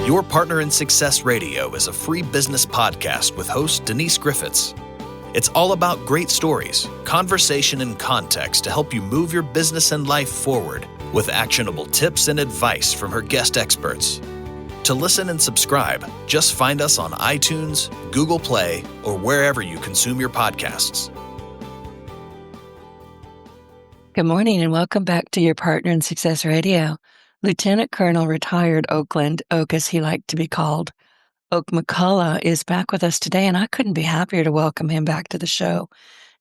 Your Partner in Success Radio is a free business podcast with host Denise Griffitts. It's all about great stories, conversation, and context to help you move your business and life forward with actionable tips and advice from her guest experts. To listen and subscribe, just find us on iTunes, Google Play, or wherever you consume your podcasts. Good morning and welcome back to Your Partner in Success Radio. Lieutenant Colonel retired Oakland, Oak as he liked to be called, Oak McCulloch is back with us today, and I couldn't be happier to welcome him back to the show.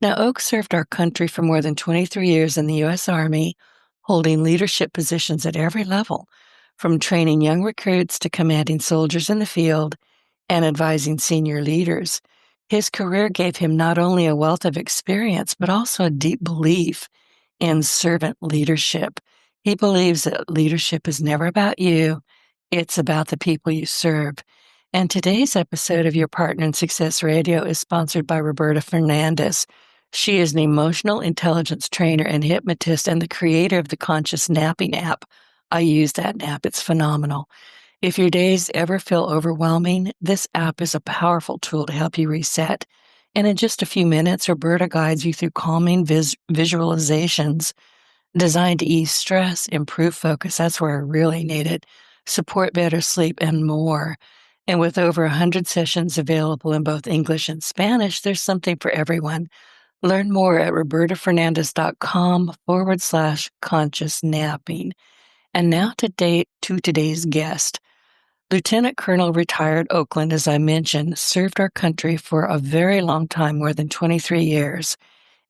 Now, Oak served our country for more than 23 years in the U.S. Army, holding leadership positions at every level, from training young recruits to commanding soldiers in the field and advising senior leaders. His career gave him not only a wealth of experience, but also a deep belief in servant leadership. He believes that leadership is never about you, it's about the people you serve. And today's episode of Your Partner in Success Radio is sponsored by Roberta Fernandez. She is an emotional intelligence trainer and hypnotist and the creator of the Conscious Napping app. I use that app. It's phenomenal. If your days ever feel overwhelming, this app is a powerful tool to help you reset. And in just a few minutes, Roberta guides you through calming visualizations designed to ease stress, improve focus, that's where I really need it, support better sleep, and more. And with over 100 sessions available in both English and Spanish, there's something for everyone. Learn more at robertafernandez.com/conscious napping. And now to today's guest. Lieutenant Colonel retired Oakland, as I mentioned, served our country for a very long time, more than 23 years.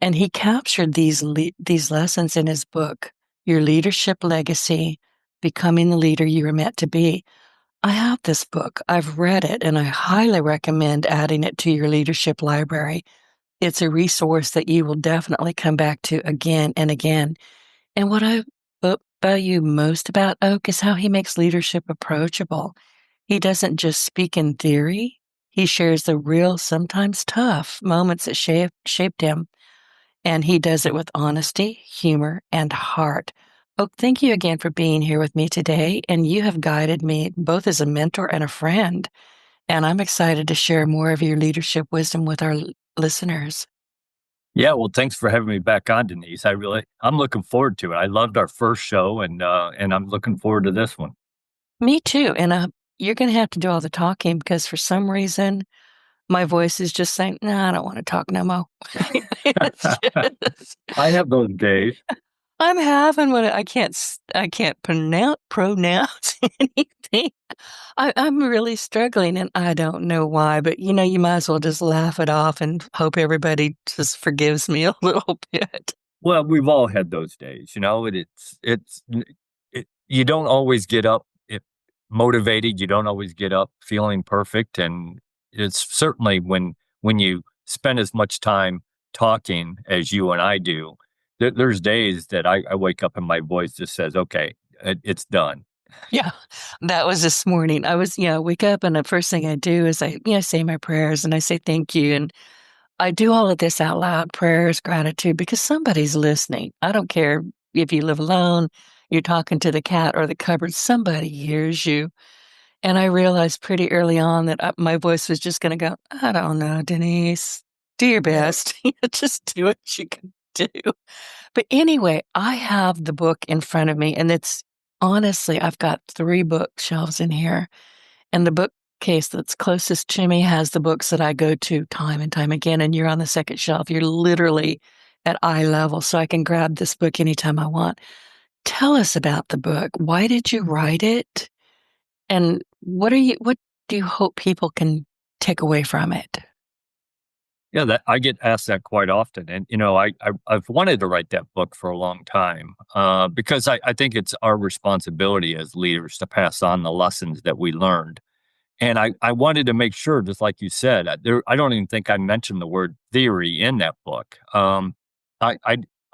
And he captured these lessons in his book, Your Leadership Legacy, Becoming the Leader You Were Meant to Be. I have this book. I've read it, and I highly recommend adding it to your leadership library. It's a resource that you will definitely come back to again and again. And what I value most about Oak is how he makes leadership approachable. He doesn't just speak in theory. He shares the real, sometimes tough moments that shaped him. And he does it with honesty, humor, and heart. Oak, thank you again for being here with me today. And you have guided me both as a mentor and a friend. And I'm excited to share more of your leadership wisdom with our listeners. Yeah, well, thanks for having me back on, Denise. I'm looking forward to it. I loved our first show, and I'm looking forward to this one. Me too. And you're going to have to do all the talking because for some reason, my voice is just saying, "No, I don't want to talk no more." I have those days. I'm having one. I can't pronounce anything. I'm really struggling, and I don't know why. But you might as well just laugh it off and hope everybody just forgives me a little bit. Well, we've all had those days. You don't always get up motivated. You don't always get up feeling perfect, and it's certainly when you spend as much time talking as you and I do. There's days that I wake up and my voice just says, "Okay, it's done." Yeah, that was this morning. I wake up and the first thing I do is I say my prayers and I say thank you. And I do all of this out loud, prayers, gratitude, because somebody's listening. I don't care if you live alone, you're talking to the cat or the cupboard, somebody hears you. And I realized pretty early on that my voice was just going to go, "I don't know, Denise, do your best. Just do what you can do." But anyway, I have the book in front of me, and it's honestly, I've got 3 bookshelves in here, and the bookcase that's closest to me has the books that I go to time and time again, and you're on the second shelf. You're literally at eye level, so I can grab this book anytime I want. Tell us about the book. Why did you write it? And what do you hope people can take away from it? Yeah, I get asked that quite often, and I've wanted to write that book for a long time because I think it's our responsibility as leaders to pass on the lessons that we learned, and I wanted to make sure, just like you said, I don't even think I mentioned the word theory in that book. I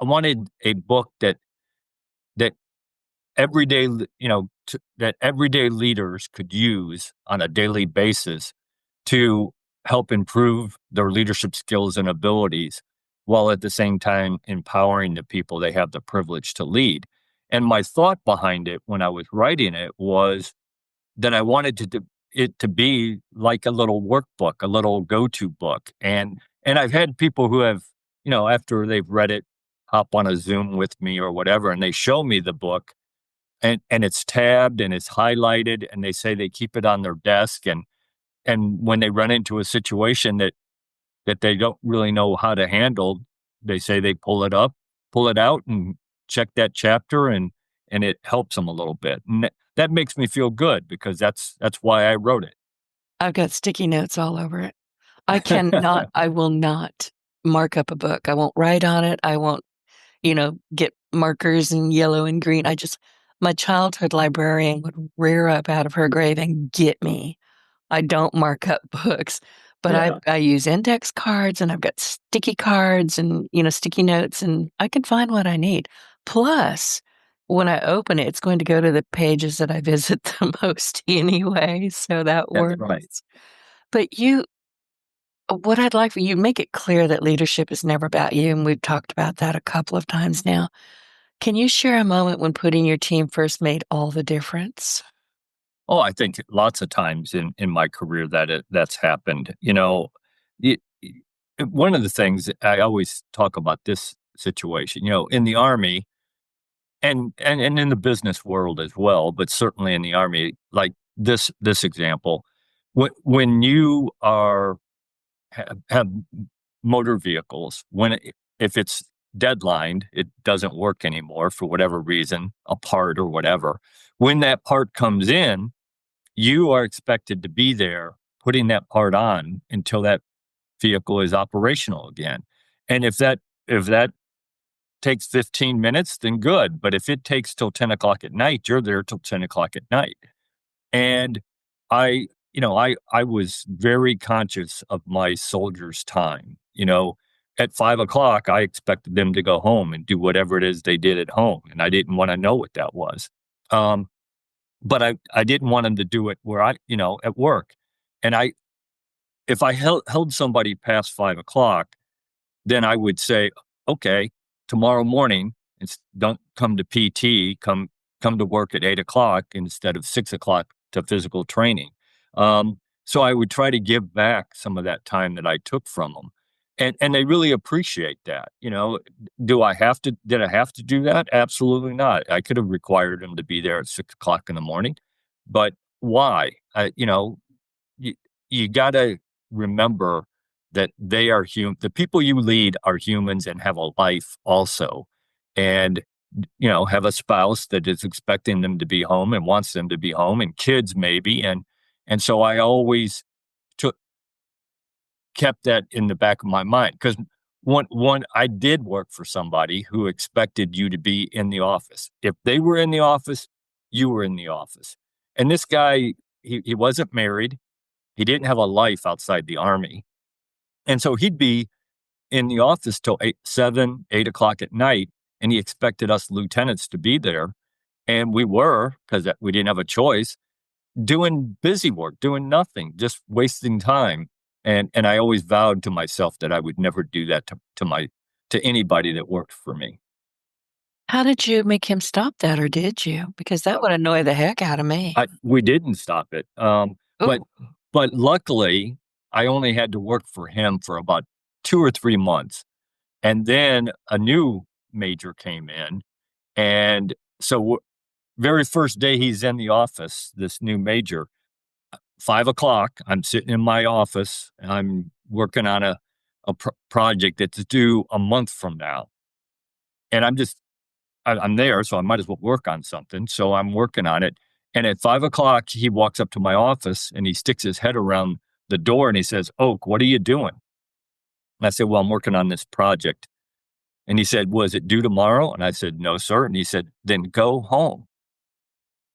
wanted a book that everyday that everyday leaders could use on a daily basis to help improve their leadership skills and abilities, while at the same time empowering the people they have the privilege to lead. And my thought behind it when I was writing it was that I wanted it to be like a little workbook, a little go-to book. And I've had people who have, after they've read it, hop on a Zoom with me or whatever, and they show me the book and it's tabbed and it's highlighted, and they say they keep it on their desk. And when they run into a situation that they don't really know how to handle, they say they pull it out and check that chapter, and it helps them a little bit. And that makes me feel good because that's why I wrote it. I've got sticky notes all over it. I will not mark up a book. I won't write on it. I won't, get markers in yellow and green. My childhood librarian would rear up out of her grave and get me. I don't mark up books, but Yeah. I use index cards, and I've got sticky cards and, sticky notes, and I can find what I need. Plus, when I open it, it's going to go to the pages that I visit the most anyway, so that That's works. right. But what I'd like for you, make it clear that leadership is never about you, and we've talked about that a couple of times now. Can you share a moment when putting your team first made all the difference? Oh, I think lots of times in my career that's happened. It, one of the things I always talk about this situation, in the Army and in the business world as well, but certainly in the Army, like this example, when you have motor vehicles, if it's deadlined, it doesn't work anymore for whatever reason, a part or whatever. When that part comes in, you are expected to be there putting that part on until that vehicle is operational again. And if that takes 15 minutes, then good. But if it takes till 10 o'clock at night, you're there till 10 o'clock at night. And I was very conscious of my soldiers' time. At 5 o'clock, I expected them to go home and do whatever it is they did at home. And I didn't want to know what that was. But I didn't want them to do it where at work. And if I held somebody past 5 o'clock, then I would say, okay, tomorrow morning, don't come to PT, come to work at 8 o'clock instead of 6 o'clock to physical training. So I would try to give back some of that time that I took from them. And they really appreciate that. Did I have to do that? Absolutely not. I could have required them to be there at 6 o'clock in the morning, but why? You got to remember that they are human. The people you lead are humans and have a life also, and have a spouse that is expecting them to be home and wants them to be home, and kids maybe, and so I always kept that in the back of my mind, because one I did work for somebody who expected you to be in the office. If they were in the office, you were in the office. And this guy, he wasn't married. He didn't have a life outside the Army. And so he'd be in the office till 8 o'clock at night, and he expected us lieutenants to be there. And we were, because we didn't have a choice, doing busy work, doing nothing, just wasting time. And I always vowed to myself that I would never do that to anybody that worked for me. How did you make him stop that, or did you? Because that would annoy the heck out of me. We didn't stop it. But luckily, I only had to work for him for about 2 or 3 months. And then a new major came in. And so very first day he's in the office, this new major, 5 o'clock, I'm sitting in my office and I'm working on a project that's due a month from now. And I'm there, so I might as well work on something. So I'm working on it. And at 5 o'clock, he walks up to my office and he sticks his head around the door and he says, "Oak, what are you doing?" And I said, "Well, I'm working on this project." And he said, "Was it due tomorrow?" And I said, "No, sir." And he said, "Then go home."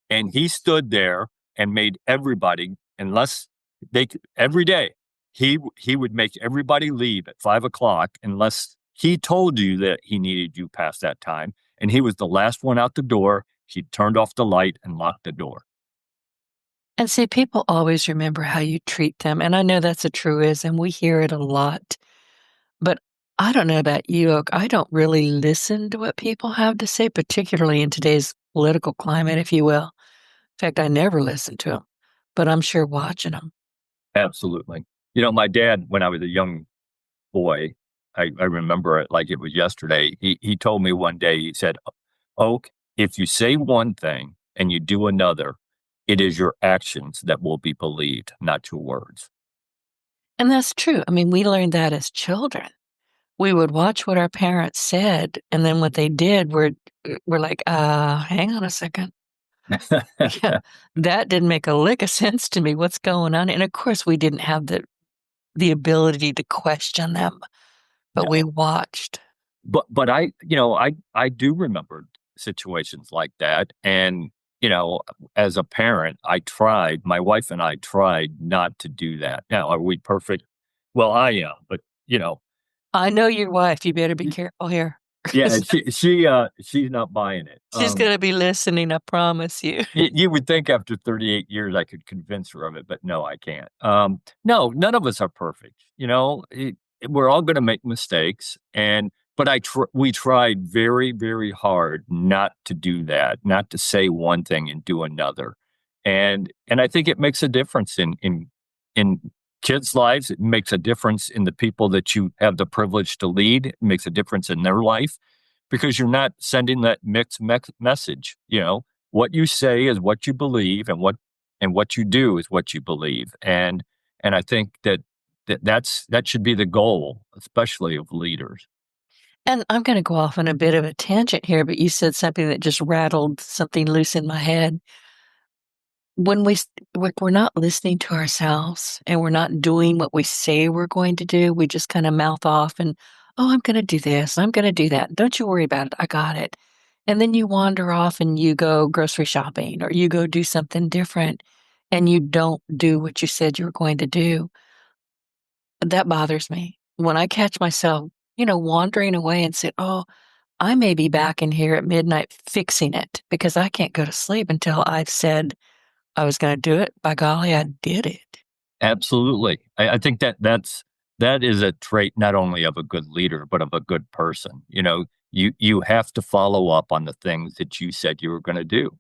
And he stood there and made everybody, every day, he would make everybody leave at 5 o'clock unless he told you that he needed you past that time. And he was the last one out the door. He turned off the light and locked the door. And see, people always remember how you treat them. And I know that's a truism. We hear it a lot. But I don't know about you, Oak. I don't really listen to what people have to say, particularly in today's political climate, if you will. In fact, I never listen to them. but I'm sure watching them. Absolutely. My dad, when I was a young boy, I remember it like it was yesterday. He told me one day, he said, Oak, if you say one thing and you do another, it is your actions that will be believed, not your words. And that's true. I mean, we learned that as children. We would watch what our parents said, and then what they did, we're like, hang on a second. Yeah, that didn't make a lick of sense to me. What's going on? And of course, we didn't have the ability to question them, but we No. watched. But I do remember situations like that. And, as a parent, my wife and I tried not to do that. Now, are we perfect? Well, I am, but, I know your wife. You better be careful here. yeah, she's not buying it. She's gonna be listening, I promise you. You would think after 38 years I could convince her of it, but no, I can't. No, none of us are perfect. We're all going to make mistakes, but we tried very, very hard not to do that, not to say one thing and do another, and I think it makes a difference in kids' lives. It makes a difference in the people that you have the privilege to lead. It makes a difference in their life because you're not sending that mixed message. What you say is what you believe, and what you do is what you believe. And I think that should be the goal, especially of leaders. And I'm gonna go off on a bit of a tangent here, but you said something that just rattled something loose in my head. When we're not listening to ourselves and we're not doing what we say we're going to do, we just kinda mouth off and, "Oh, I'm gonna do this, I'm gonna do that. Don't you worry about it, I got it." And then you wander off and you go grocery shopping or you go do something different, and you don't do what you said you were going to do. That bothers me. When I catch myself, wandering away and say, "Oh, I may be back in here at midnight fixing it because I can't go to sleep until I've said I was gonna do it. By golly, I did it." Absolutely. I think that is a trait not only of a good leader, but of a good person. You have to follow up on the things that you said you were going to do.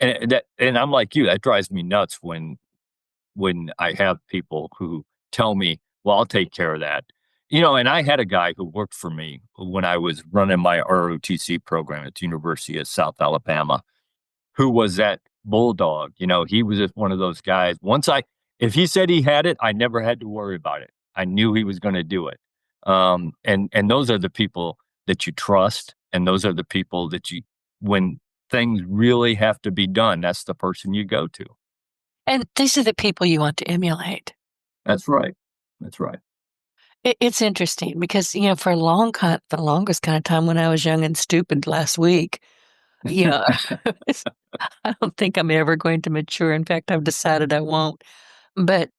And I'm like you, that drives me nuts when I have people who tell me, well, I'll take care of that. And I had a guy who worked for me when I was running my ROTC program at the University of South Alabama, who was that bulldog. He was just one of those guys. If he said he had it, I never had to worry about it. I knew he was going to do it. And those are the people that you trust. And those are the people when things really have to be done, that's the person you go to. And these are the people you want to emulate. That's right. That's right. It's interesting because, for the longest kind of time when I was young and stupid last week, you know, I don't think I'm ever going to mature. In fact, I've decided I won't. But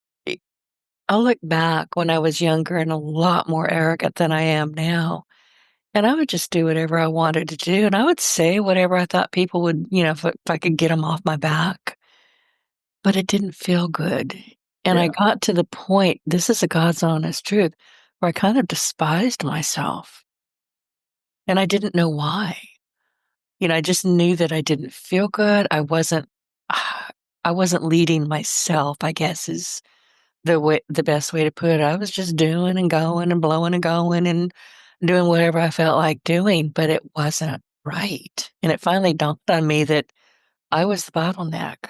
I'll look back when I was younger and a lot more arrogant than I am now. And I would just do whatever I wanted to do. And I would say whatever I thought people would, if I could get them off my back. But it didn't feel good. And I Yeah. got to the point, this is a God's honest truth, where I kind of despised myself. And I didn't know why. I just knew that I didn't feel good. I wasn't leading myself, I guess is the best way to put it. I was just doing and going and blowing and going and doing whatever I felt like doing, but it wasn't right. And it finally dawned on me that I was the bottleneck.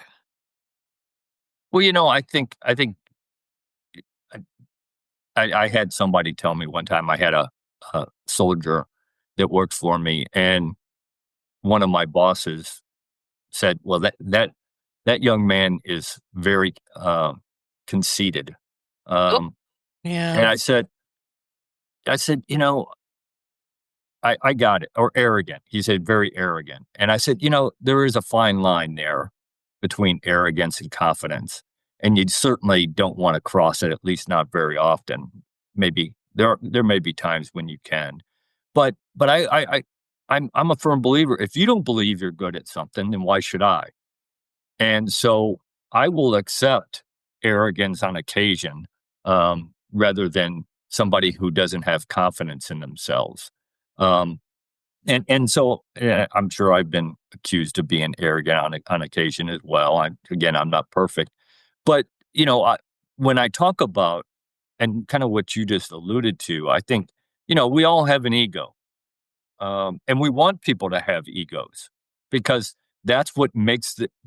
Well, I think I had somebody tell me one time. I had a soldier that worked for me, and one of my bosses said, "Well, that young man is very conceited." Oh, Um, and yeah. I said, I got it, or arrogant. He said, very arrogant, and I said, there is a fine line there between arrogance and confidence, and you certainly don't want to cross it. At least not very often. Maybe there may be times when you can, but I'm a firm believer. If you don't believe you're good at something, then why should I? And so I will accept arrogance on occasion, rather than somebody who doesn't have confidence in themselves. Um, and so I'm sure I've been accused of being arrogant on occasion as well. I'm not perfect, But, when I talk about, and kind of what you just alluded to, I think, we all have an ego. And we want people to have egos because that's what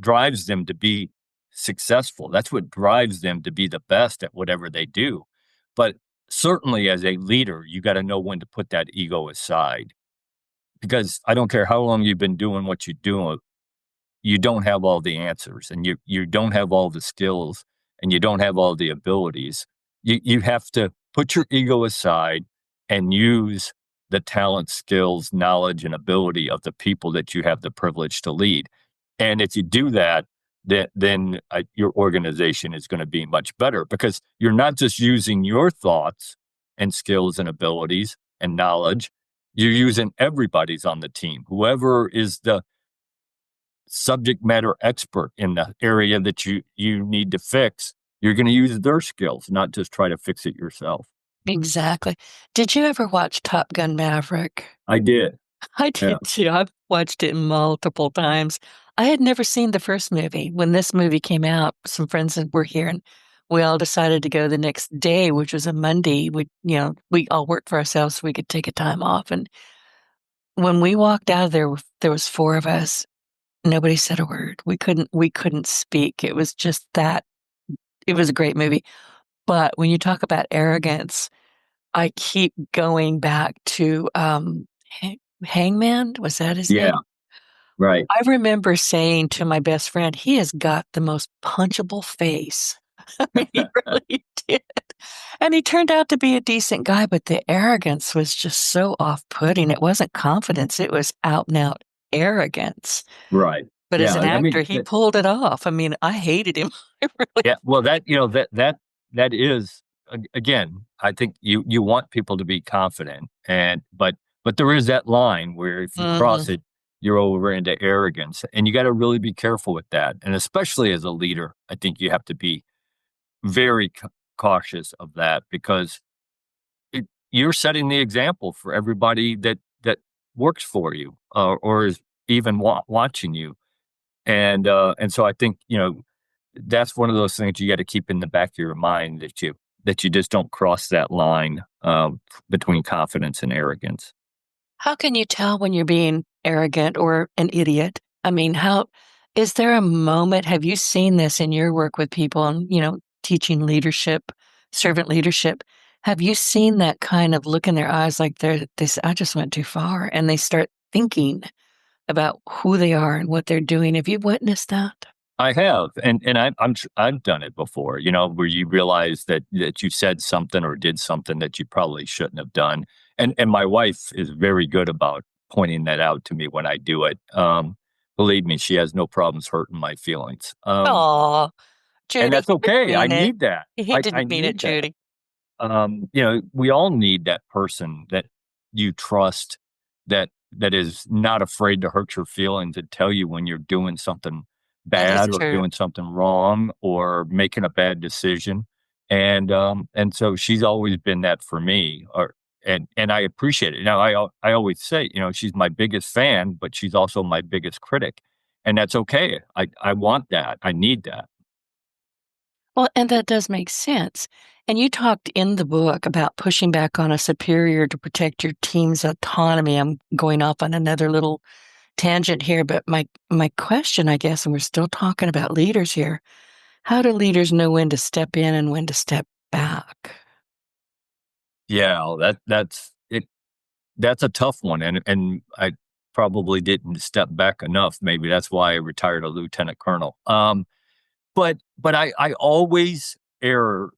drives them to be successful. That's what drives them to be the best at whatever they do. But certainly as a leader, you got to know when to put that ego aside because I don't care how long you've been doing what you do, you don't have all the answers and you don't have all the skills and you don't have all the abilities. You have to put your ego aside and use the talent, skills, knowledge, and ability of the people that you have the privilege to lead. And if you do that, then your organization is going to be much better because you're not just using your thoughts and skills and abilities and knowledge. You're using everybody's on the team. Whoever is the subject matter expert in the area that you need to fix, you're going to use their skills, not just try to fix it yourself. Exactly. Did you ever watch Top Gun Maverick? I did. I Yeah. did too. I've watched it multiple times. I had never seen the first movie. When this movie came out, some friends were here and we all decided to go the next day, which was a Monday. We all worked for ourselves so we could take a time off. And when we walked out of there was four of us. Nobody said a word. We couldn't speak. It was just that it was a great movie. But when you talk about arrogance, I keep going back to Hangman. Was that his name? Right. I remember saying to my best friend, he has got the most punchable face. I mean, he really did. And he turned out to be a decent guy, but the arrogance was just so off-putting. It wasn't confidence. It was out and out arrogance. Right. But as an I mean, actor, he pulled it off. I mean, I hated him. I really. yeah. Well, that is again. I think you want people to be confident, but there is that line where if you cross it, you're over into arrogance, and you got to really be careful with that. And especially as a leader, I think you have to be very cautious of that because you're setting the example for everybody that works for you or is even watching you. And so I think, that's one of those things you got to keep in the back of your mind that you just don't cross that line between confidence and arrogance. How can you tell when you're being arrogant or an idiot? I mean, is there a moment? Have you seen this in your work with people and, teaching leadership, servant leadership? Have you seen that kind of look in their eyes like I just went too far, and they start thinking about who they are and what they're doing? Have you witnessed that? I have, and I've done it before. Where you realize that you said something or did something that you probably shouldn't have done. And my wife is very good about pointing that out to me when I do it. Believe me, she has no problems hurting my feelings. Aw, Judy, And that's okay. I mean it. need that. He I didn't mean it, need that. Judy. We all need that person that you trust that is not afraid to hurt your feelings and tell you when you're doing something That is bad or true. doing something wrong or making a bad decision. And so she's always been that for me. And I appreciate it. Now I always say, she's my biggest fan, but she's also my biggest critic. And that's okay. I want that. I need that. Well, and that does make sense. And you talked in the book about pushing back on a superior to protect your team's autonomy. I'm going off on another little tangent here, but my question, I guess, and we're still talking about leaders here, how do leaders know when to step in and when to step back? Yeah, that's it. That's a tough one, and I probably didn't step back enough. Maybe that's why I retired a lieutenant colonel. But I always err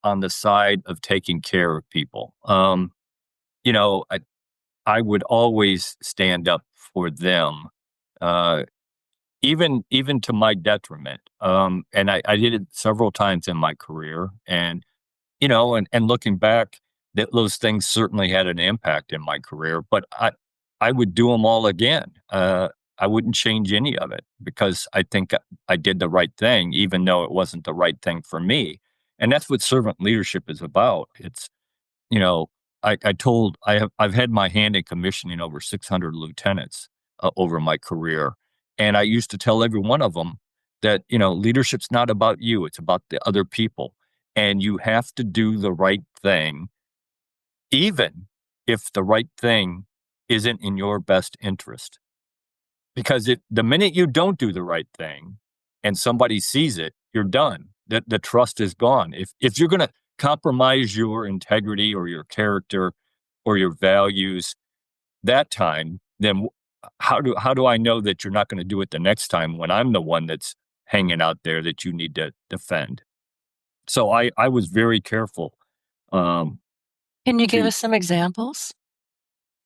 on the side of taking care of people. I would always stand up for them, uh, even to my detriment. And I did it several times in my career, and looking back, that those things certainly had an impact in my career. But I would do them all again. I wouldn't change any of it because I think I did the right thing, even though it wasn't the right thing for me. And that's what servant leadership is about. It's, you know, I've had my hand in commissioning over 600 lieutenants over my career. And I used to tell every one of them that, leadership's not about you, it's about the other people. And you have to do the right thing, even if the right thing isn't in your best interest. Because the minute you don't do the right thing and somebody sees it, you're done. The trust is gone. If you're going to compromise your integrity or your character or your values that time, then how do I know that you're not going to do it the next time when I'm the one that's hanging out there that you need to defend? So I was very careful. Can you give to us some examples?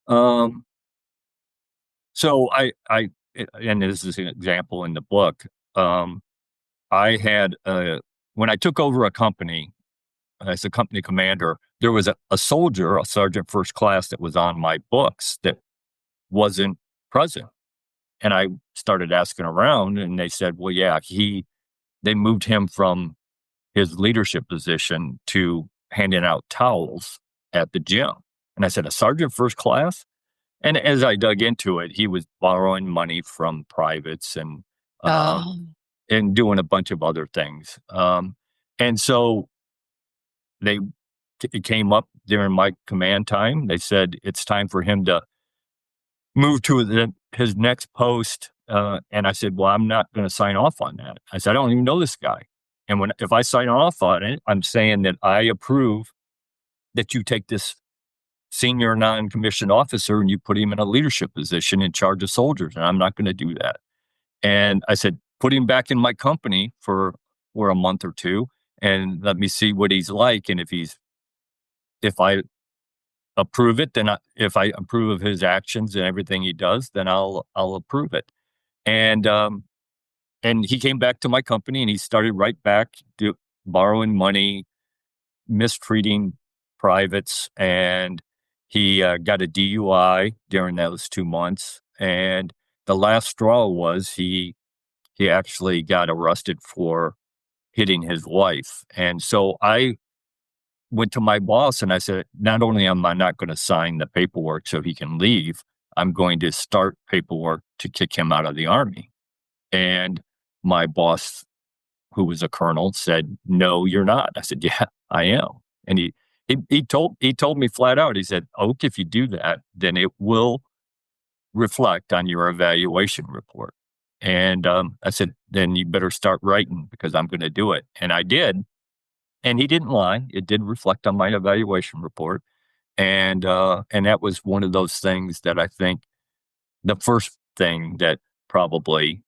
um so I and this is an example in the book. I had when I took over a company as a company commander, there was a soldier, a sergeant first class, that was on my books that wasn't present. And I started asking around, and they said, well, yeah, they moved him from his leadership position to handing out towels at the gym. And I said, a sergeant first class? And as I dug into it, he was borrowing money from privates uh, Oh, and doing a bunch of other things. And so it came up during my command time. They said it's time for him to move to his next post. And I said, well, I'm not going to sign off on that. I said, I don't even know this guy. And if I sign off on it, I'm saying that I approve that you take this senior non-commissioned officer and you put him in a leadership position in charge of soldiers. And I'm not going to do that. And I said, put him back in my company for a month or two and let me see what he's like. And if I approve it, then if I approve of his actions and everything he does, then I'll approve it. And he came back to my company and he started right back borrowing money, mistreating privates, and he got a DUI during those 2 months. And the last straw was he actually got arrested for hitting his wife. And so I went to my boss and I said, not only am I not going to sign the paperwork so he can leave, I'm going to start paperwork to kick him out of the Army. And my boss, who was a colonel, said, no, you're not. I said, yeah, I am. And he told me flat out, he said, Oak, if you do that, then it will reflect on your evaluation report. And I said, then you better start writing because I'm going to do it. And I did. And he didn't lie. It did reflect on my evaluation report. And that was one of those things that I think the first thing that probably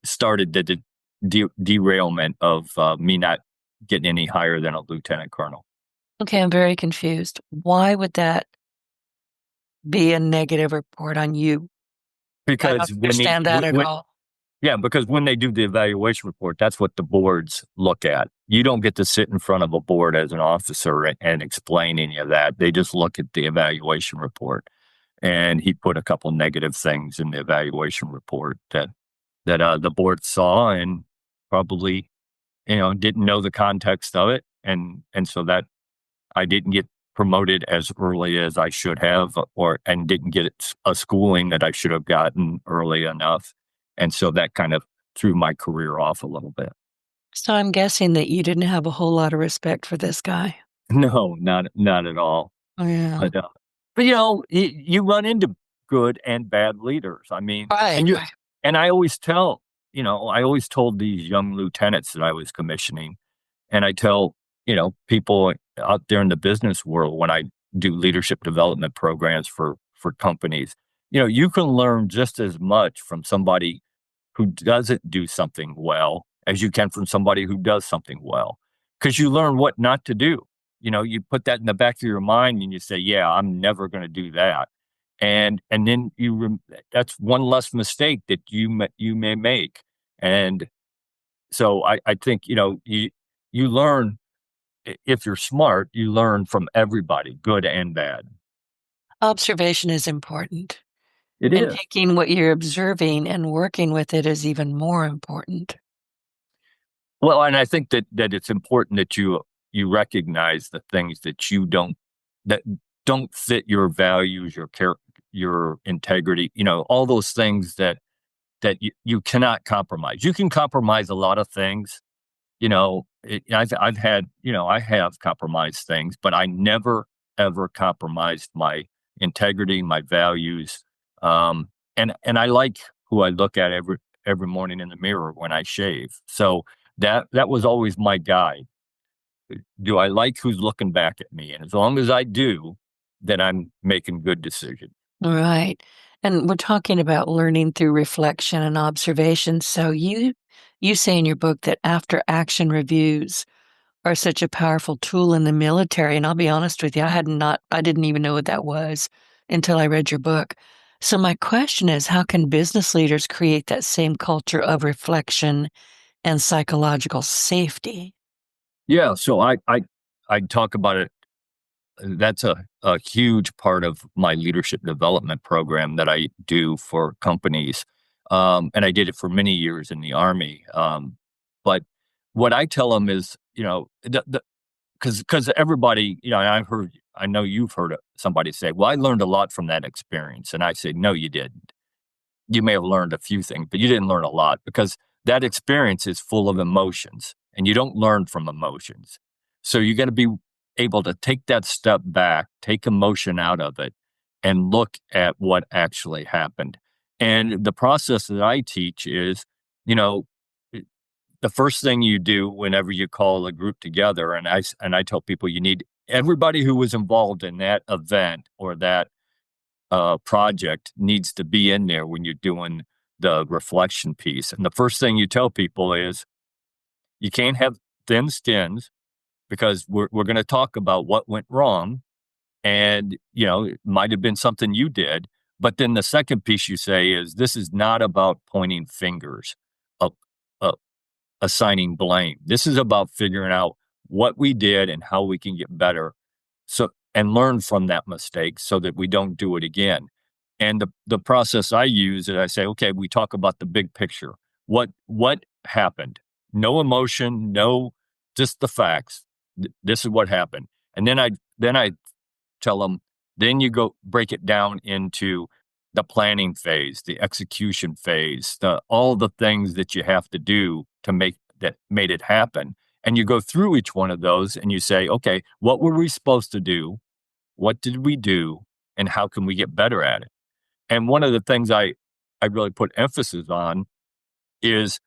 started the derailment of me not getting any higher than a lieutenant colonel. okay. I'm very confused. Why would that be a negative report on you? I Because don't understand that at all. Yeah, because when they do the evaluation report, that's what the boards look at. You don't get to sit in front of a board as an officer and explain any of that. They just look at the evaluation report. And he put a couple negative things in the evaluation report that the board saw and probably, didn't know the context of it. And so that I didn't get promoted as early as I should have, and didn't get a schooling that I should have gotten early enough. And so that kind of threw my career off a little bit. So I'm guessing that you didn't have a whole lot of respect for this guy. No, not at all. Oh, yeah. But you run into good and bad leaders. I mean, Right. and I always tell, I always told these young lieutenants that I was commissioning, and I tell, people out there in the business world when I do leadership development programs for companies, you can learn just as much from somebody who doesn't do something well as you can from somebody who does something well, because you learn what not to do. You put that in the back of your mind and you say, yeah, I'm never going to do that. And then that's one less mistake that you may make. And so I think, you learn, if you're smart, you learn from everybody, good and bad. Observation is important. It And is. taking what you're observing and working with it is even more important. Well, and I think that it's important that you recognize the things that that don't fit your values, your integrity, all those things that that you cannot compromise. You can compromise a lot of things. I've had, I have compromised things, but I never ever compromised my integrity, my values, and I like who I look at every morning in the mirror when I shave. So that was always my guide. Do I like who's looking back at me? And as long as I do, then I'm making good decisions. Right. And we're talking about learning through reflection and observation. So you say in your book that after action reviews are such a powerful tool in the military. And I'll be honest with you, I didn't even know what that was until I read your book. So my question is, how can business leaders create that same culture of reflection and psychological safety? Yeah. So I talk about it. That's a huge part of my leadership development program that I do for companies. And I did it for many years in the Army. But what I tell them is, because everybody, I know you've heard somebody say, well, I learned a lot from that experience. And I say, no, you didn't. You may have learned a few things, but you didn't learn a lot, because that experience is full of emotions and you don't learn from emotions. So you got to be able to take that step back, take emotion out of it, and look at what actually happened. And the process that I teach is, you know, the first thing you do whenever you call a group together, and I tell people, you need everybody who was involved in that event or that project needs to be in there when you're doing the reflection piece. And the first thing you tell people is, you can't have thin skins, because we're going to talk about what went wrong. And, it might have been something you did. But then the second piece you say is, this is not about pointing fingers, uh, uh, assigning blame. This is about figuring out what we did and how we can get better. So, and learn from that mistake so that we don't do it again. And the process I use is, I say, okay, we talk about the big picture. What happened? No emotion, just the facts. This is what happened. And then I tell them, then you go break it down into the planning phase, the execution phase, all the things that you have to do to make that made it happen. And you go through each one of those and you say, okay, what were we supposed to do? What did we do? And how can we get better at it? And one of the things I really put emphasis on is,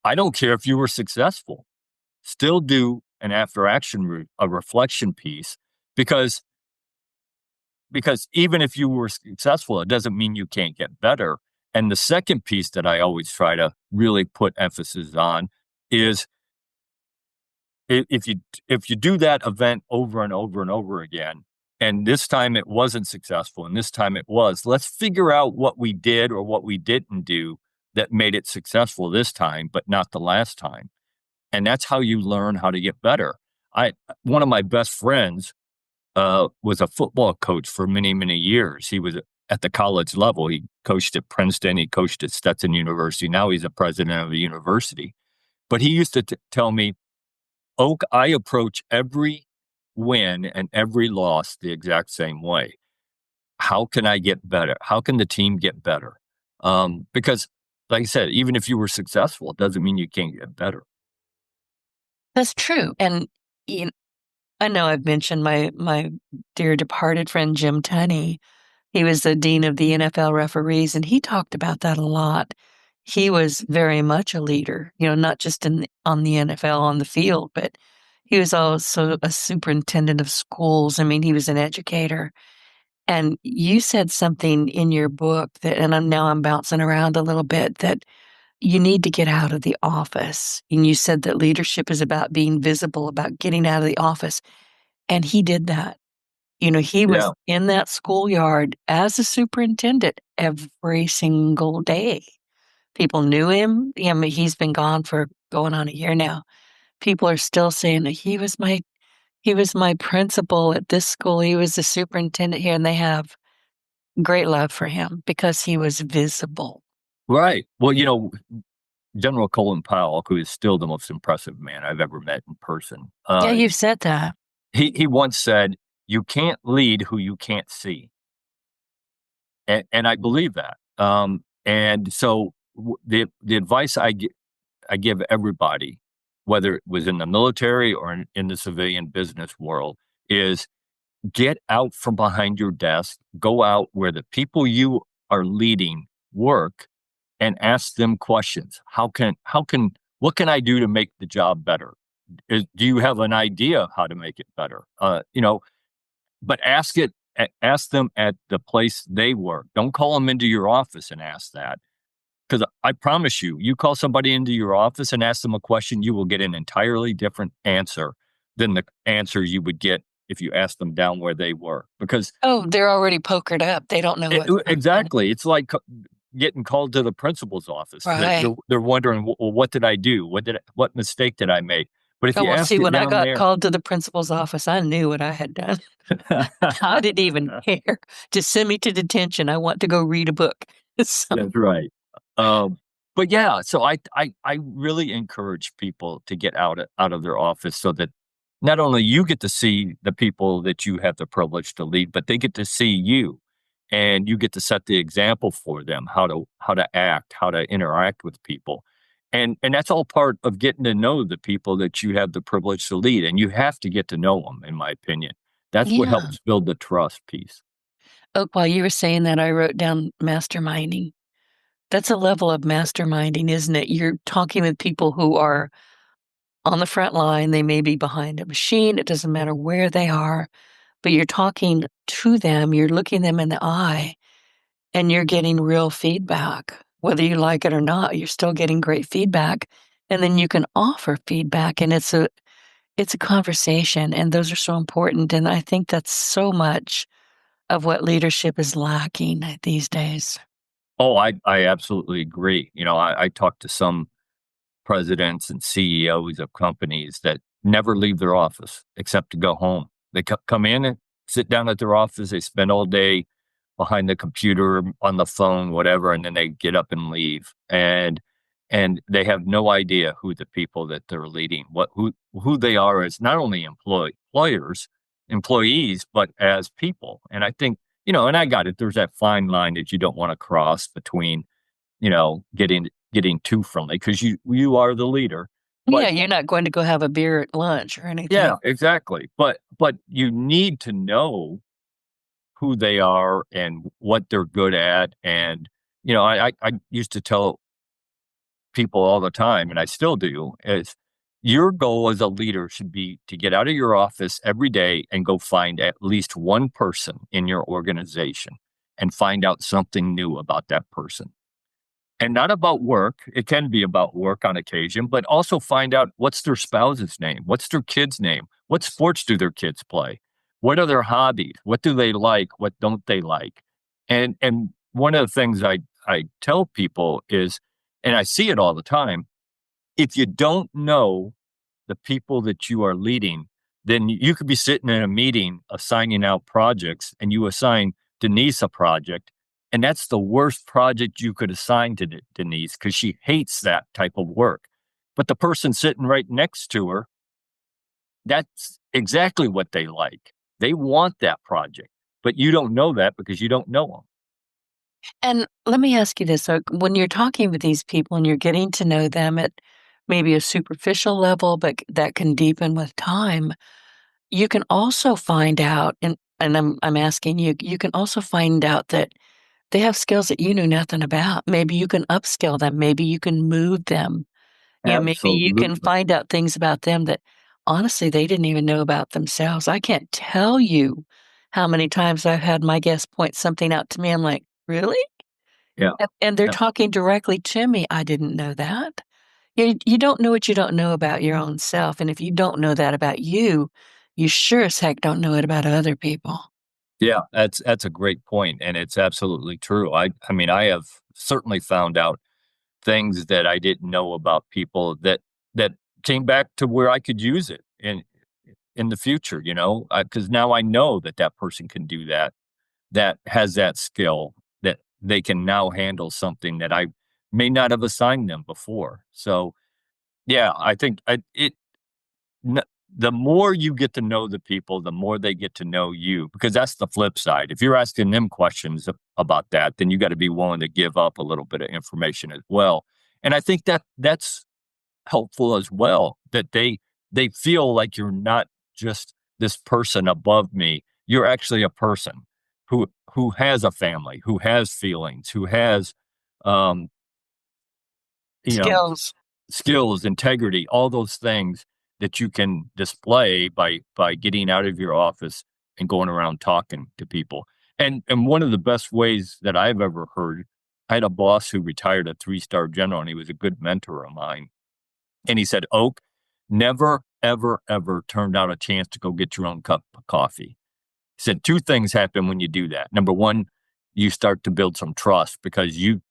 I don't care if you were successful, still do an after action, a reflection piece, because even if you were successful, it doesn't mean you can't get better. And the second piece that I always try to really put emphasis on is, if you do that event over and over and over again, and this time it wasn't successful and this time it was, let's figure out what we did or what we didn't do that made it successful this time, but not the last time. And that's how you learn how to get better. One of my best friends was a football coach for many, many years. He was at the college level. He coached at Princeton. He coached at Stetson University. Now he's a president of a university. But he used to tell me, Oak, I approach every win and every loss the exact same way. How can I get better? How can the team get better? Because, like I said, even if you were successful, it doesn't mean you can't get better. That's true. And I know I've mentioned my dear departed friend, Jim Tunney. He was the dean of the NFL referees, and he talked about that a lot. He was very much a leader, not just on the NFL on the field, but he was also a superintendent of schools. I mean, he was an educator. And you said something in your book that, and I'm bouncing around a little bit, that you need to get out of the office. And you said that leadership is about being visible, about getting out of the office. And he did that. He was Yeah. in that schoolyard as a superintendent every single day. People knew him. I mean, he's been gone for going on a year now. People are still saying that he was my principal at this school. He was the superintendent here, and they have great love for him because he was visible. Right. Well, General Colin Powell, who is still the most impressive man I've ever met in person. Yeah, you've said that. He once said, you can't lead who you can't see. And I believe that. And so the advice I give everybody, whether it was in the military or in the civilian business world, is get out from behind your desk, go out where the people you are leading work, and ask them questions. What can I do to make the job better? Do you have an idea of how to make it better? But ask them at the place they work. Don't call them into your office and ask that. Because I promise you, you call somebody into your office and ask them a question, you will get an entirely different answer than the answer you would get if you asked them down where they work. Because Oh, they're already pokered up. They don't know what's going on. exactly, it's like getting called to the principal's office. Right. They're wondering, well, what did I do? What mistake did I make? But if Oh, you well, ask see, it when I down got there, called to the principal's office, I knew what I had done. I didn't even care. Just send me to detention. I want to go read a book. So, that's right. But yeah, so I really encourage people to get out of their office so that not only you get to see the people that you have the privilege to lead, but they get to see you, and you get to set the example for them how to act, how to interact with people, and that's all part of getting to know the people that you have the privilege to lead, and you have to get to know them, in my opinion. That's what yeah. helps build the trust piece. Oh, while you were saying that, I wrote down masterminding. That's a level of masterminding, isn't it? You're talking with people who are on the front line. They may be behind a machine. It doesn't matter where they are, but you're talking to them. You're looking them in the eye and you're getting real feedback. Whether you like it or not, you're still getting great feedback. And then you can offer feedback, and it's a conversation, and those are so important. And I think that's so much of what leadership is lacking these days. Oh, I absolutely agree. I talked to some presidents and CEOs of companies that never leave their office except to go home. They come in and sit down at their office. They spend all day behind the computer, on the phone, whatever, and then they get up and leave. And they have no idea who the people that they're leading, who they are as not only employees, but as people. And I think, and I got it. There's that fine line that you don't want to cross between, getting too friendly because you are the leader. Yeah, But you're not going to go have a beer at lunch or anything. yeah, exactly. But you need to know who they are and what they're good at. And I used to tell people all the time, and I still do, is your goal as a leader should be to get out of your office every day and go find at least one person in your organization and find out something new about that person. And not about work. It can be about work on occasion, but also find out what's their spouse's name, what's their kid's name, what sports do their kids play, what are their hobbies, what do they like, what don't they like. And one of the things I tell people is, and I see it all the time, if you don't know the people that you are leading, then you could be sitting in a meeting assigning out projects, and you assign Denise a project, and that's the worst project you could assign to Denise because she hates that type of work. But the person sitting right next to her, that's exactly what they like. They want that project, but you don't know that because you don't know them. And let me ask you this. So when you're talking with these people and you're getting to know them at maybe a superficial level, but that can deepen with time, you can also find out, and I'm asking you, you can also find out that they have skills that you knew nothing about. Maybe you can upskill them. Maybe you can move them. Maybe you can Absolutely. find out things about them that honestly they didn't even know about themselves. I can't tell you how many times I've had my guests point something out to me. I'm like, really? Yeah. And they're Yeah. talking directly to me. I didn't know that. You don't know what you don't know about your own self. And if you don't know that about you, you sure as heck don't know it about other people. Yeah, that's a great point, and it's absolutely true. I mean, I have certainly found out things that I didn't know about people that came back to where I could use it in the future, because now I know that that person can do that, that has that skill, that they can now handle something that I may not have assigned them before. So, yeah, I think the more you get to know the people, the more they get to know you, because that's the flip side. If you're asking them questions about that, then you got to be willing to give up a little bit of information as well. And I think that that's helpful as well, that they feel like you're not just this person above me. You're actually a person who has a family, who has feelings, who has um, you know, Skills. skills, integrity, all those things that you can display by getting out of your office and going around talking to people. And one of the best ways that I've ever heard, I had a boss who retired, a 3-star general, and he was a good mentor of mine. And he said, Oak, never, ever, ever turn down a chance to go get your own cup of coffee. He said 2 things happen when you do that. Number one, you start to build some trust because you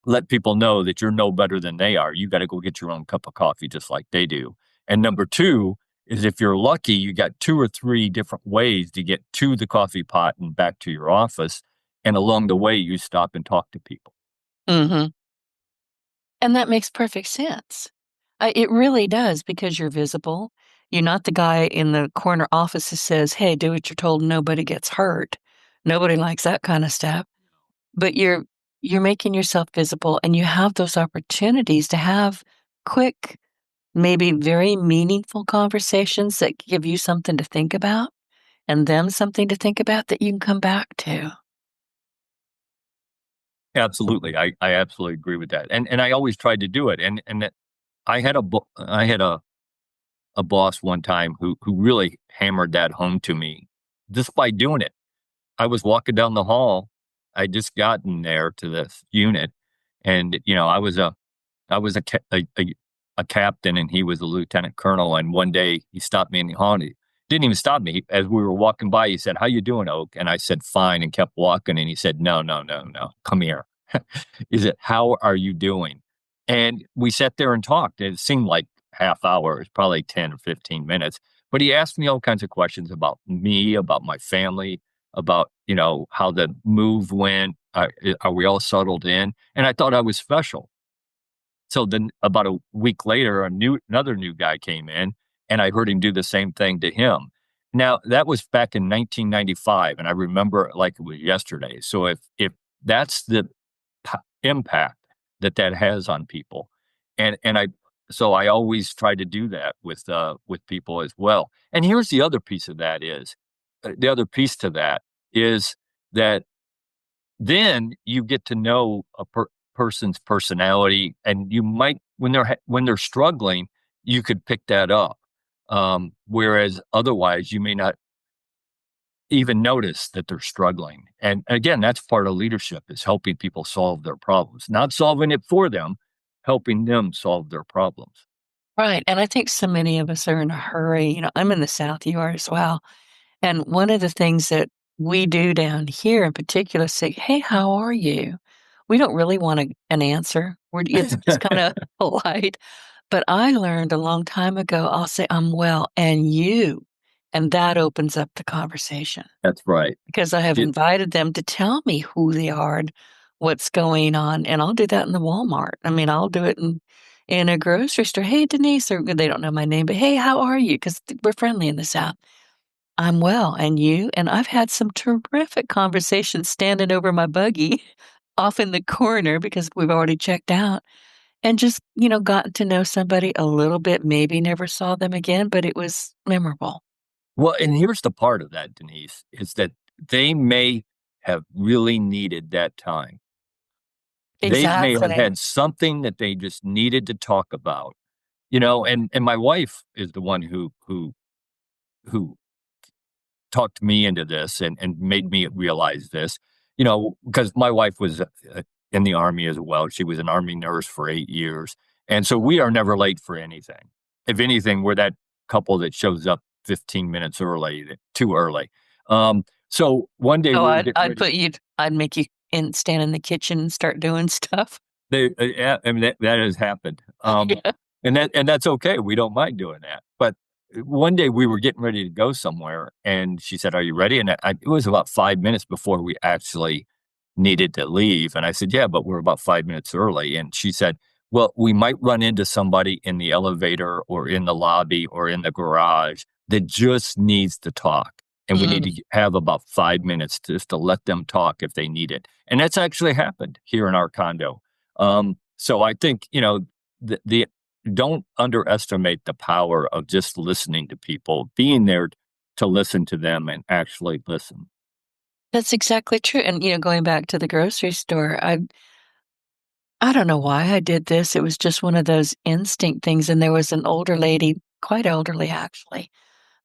let people know that you're no better than they are. You got to go get your own cup of coffee just like they do. And number 2 is, if you're lucky, you got 2 or 3 different ways to get to the coffee pot and back to your office. And along the way, you stop and talk to people. Mm-hmm. And that makes perfect sense. It really does, because you're visible. You're not the guy in the corner office who says, hey, do what you're told, nobody gets hurt. Nobody likes that kind of stuff. But you're making yourself visible, and you have those opportunities to have quick, maybe very meaningful conversations that give you something to think about, and them something to think about that you can come back to. Absolutely. I absolutely agree with that. And I always tried to do it. And that I had a boss one time who really hammered that home to me just by doing it. I was walking down the hall. I just gotten there to this unit, and I was a captain, and he was a lieutenant colonel. And one day he stopped me in the hall. And he didn't even stop me. As we were walking by, he said, "How you doing, Oak?" And I said, "Fine," and kept walking. And he said, "No, no, no, no. Come here." He said, "How are you doing?" And we sat there and talked. It seemed like half hour. It was probably 10 or 15 minutes. But he asked me all kinds of questions about me, about my family, about, how the move went. Are we all settled in? And I thought I was special. So then about a week later, another new guy came in, and I heard him do the same thing to him. Now, that was back in 1995, and I remember it like it was yesterday. So if that's the impact that has on people, and I always try to do that with people as well. And here's the other piece of that is the other piece to that is that then you get to know a person's personality, and you might, when they're struggling, you could pick that up. Whereas otherwise, you may not even notice that they're struggling. And again, that's part of leadership, is helping people solve their problems, not solving it for them, helping them solve their problems. Right. And I think so many of us are in a hurry. I'm in the South, you are as well. And one of the things that we do down here in particular is say, hey, how are you? We don't really want an answer. It's just kind of polite. But I learned a long time ago, I'll say, I'm well, and you. And that opens up the conversation, That's right. because I have invited them to tell me who they are and what's going on. And I'll do that in the Walmart. I mean, I'll do it in a grocery store. Hey, Denise, or they don't know my name, but hey, how are you? Because we're friendly in the South. I'm well, and you? And I've had some terrific conversations standing over my buggy off in the corner, because we've already checked out, and just, gotten to know somebody a little bit, maybe never saw them again, but it was memorable. Well, and here's the part of that, Denise, is that they may have really needed that time. They may have Exactly. had something that they just needed to talk about, and my wife is the one who talked me into this and made me realize this, because my wife was in the Army as well. She was an Army nurse for 8 years. And so we are never late for anything. If anything, we're that couple that shows up 15 minutes early, too early. So one day Oh, we were getting I'd make you stand in the kitchen and start doing stuff. yeah, I mean, that has happened. Yeah. And that's okay. We don't mind doing that. But one day we were getting ready to go somewhere, and she said, "Are you ready?" And it was about 5 minutes before we actually needed to leave. And I said, "Yeah, but we're about 5 minutes early." And she said, Well, we might run into somebody in the elevator or in the lobby or in the garage that just needs to talk. And we need Mm. to have about 5 minutes just to let them talk if they need it. And that's actually happened here in our condo. So I think, the don't underestimate the power of just listening to people, being there to listen to them and actually listen. That's exactly true, and, going back to the grocery store, I don't know why I did this, it was just one of those instinct things, and there was an older lady, quite elderly actually,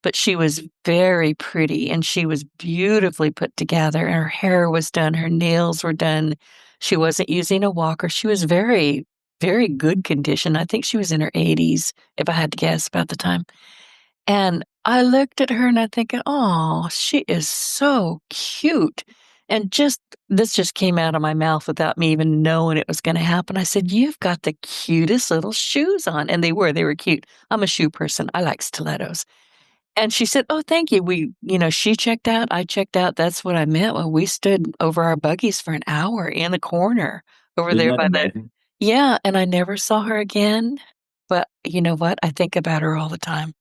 but she was very pretty, and she was beautifully put together, and her hair was done, her nails were done, she wasn't using a walker, she was very, very good condition, I think she was in her 80s, if I had to guess about the time. And I looked at her and I'm thinking, "Oh, she is so cute." And this just came out of my mouth without me even knowing it was gonna happen. I said, "You've got the cutest little shoes on." And they were cute. I'm a shoe person. I like stilettos. And she said, "Oh, thank you." She checked out, I checked out. That's what I meant when we stood over our buggies for an hour in the corner over Isn't there that by the amazing? Yeah, and I never saw her again. But you know what? I think about her all the time.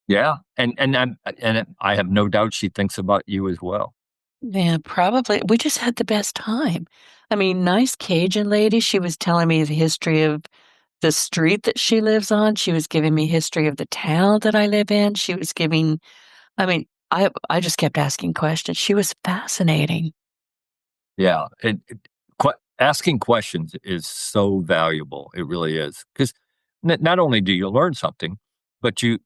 Yeah. And I have no doubt she thinks about you as well. Yeah, probably. We just had the best time. I mean, nice Cajun lady. She was telling me the history of the street that she lives on. She was giving me history of the town that I live in. She was giving, I mean, I just kept asking questions. She was fascinating. Yeah, asking questions is so valuable. It really is because not only do you learn something, but you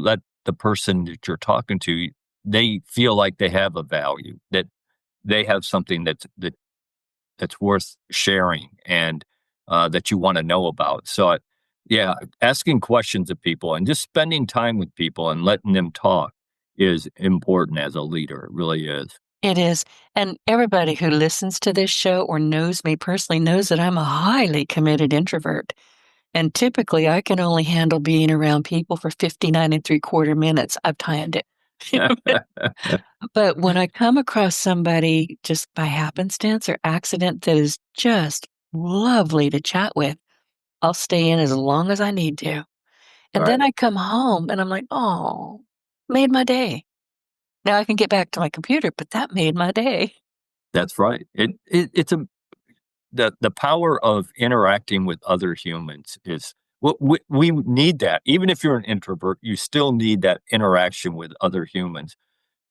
let the person that you're talking to, they feel like they have a value, that they have something that's worth sharing, and that you want to know about. So, yeah, asking questions of people and just spending time with people and letting them talk is important as a leader. It really is. It is. And everybody who listens to this show or knows me personally knows that I'm a highly committed introvert. And typically, I can only handle being around people for 59 and 3/4 minutes. I've timed it. But when I come across somebody just by happenstance or accident that is just lovely to chat with, I'll stay in as long as I need to. And then Right. I come home and I'm like, "Oh, made my day." Now I can get back to my computer, but that made my day. That's right. It's the power of interacting with other humans is what we need that. Even if you're an introvert, you still need that interaction with other humans.